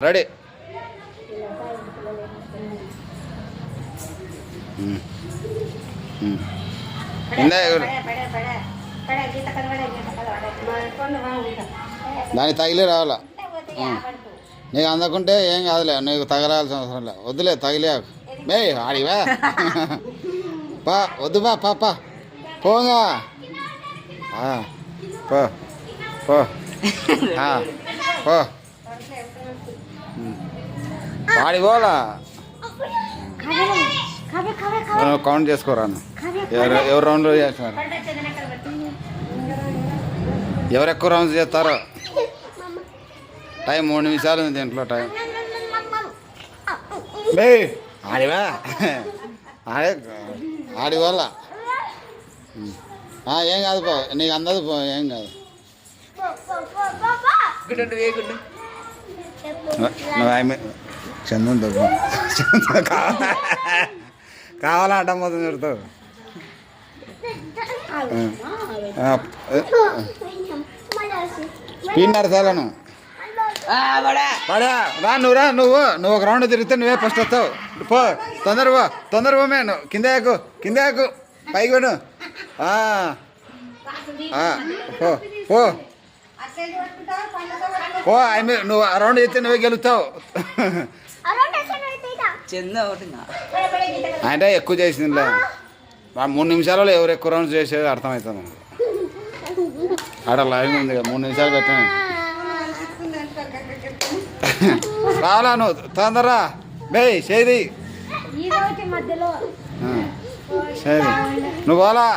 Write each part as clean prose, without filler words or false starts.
Ready. దానికి తగిలే రావాలా. నీకు అందకుంటే ఏం కాదులే, నీకు తగలాల్సిన అవసరం లే. వద్దులే తగిలే మే ఆడివా పా వద్దు బా పాప పోగా పో పో పో ఆడి పోలా కౌంట్ చేసుకోరాను. ఎవరు రౌండ్ చేస్తున్నారు, ఎవరు ఎక్కువ రౌండ్స్ చేస్తారో. టైం 3 నిమిషాలు ఉంది దీంట్లో టైం. బే ఆడివా ఆడి వల్ల ఏం కాదు పో, నీకు అందదు పో, ఏం కాదు. నువ్వు ఆమె చందం తగ్గు కావాలా అడ్డం పోతుంది పెడతావు. స్పీడ్ చాలను పడా రా నువ్వు ఒక రౌండ్ తిరిగితే నువ్వే ఫస్ట్ వస్తావు. పో తొందర పోమే, నువ్వు కింద ఎక్కు పైకి పోను. పో పో పో నువ్వు ఆ రౌండ్ చేస్తే నువ్వే గెలుస్తావు. అంటే ఎక్కువ చేసిందిలే, 3 నిమిషాలలో ఎవరు ఎక్కువ రౌండ్స్ చేసేది అర్థమవుతుంది. ఆడ లైన్ ఉంది కదా, 3 నిమిషాలు పెట్టాను. రావాలా నువ్వు తొందరరా బే చేది చేది నువ్వు పోలా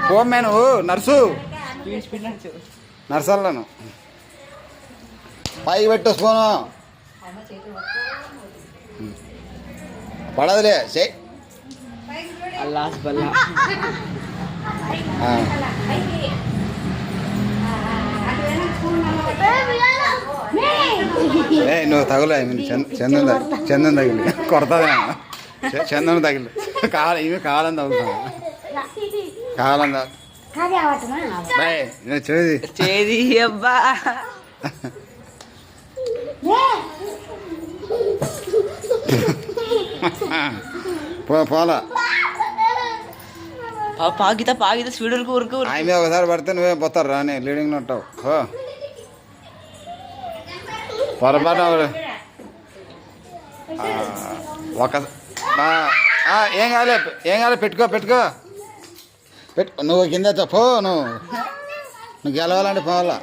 పోమే, నువ్వు నర్సల్లను పైకి పెట్టేసుకోను పడదులే చెయ్యి. నువ్వు తగులే చందం తగిలి కొడతాది, చందనం తగిలి ఇవి కావాలని తగులుతాను. కావాలని చేది అబ్బా పోలా పాగిత స్పీడ్ ఊరుకు ఆమె ఒకసారి పడితే నువ్వే పోతారు రాని లీడింగ్లో ఉంటావు. పొరపాటు ఒక ఏం కాలే పెట్టుకో నువ్వు కింద పో, నువ్వు గెలవాలంటే పోవాలా.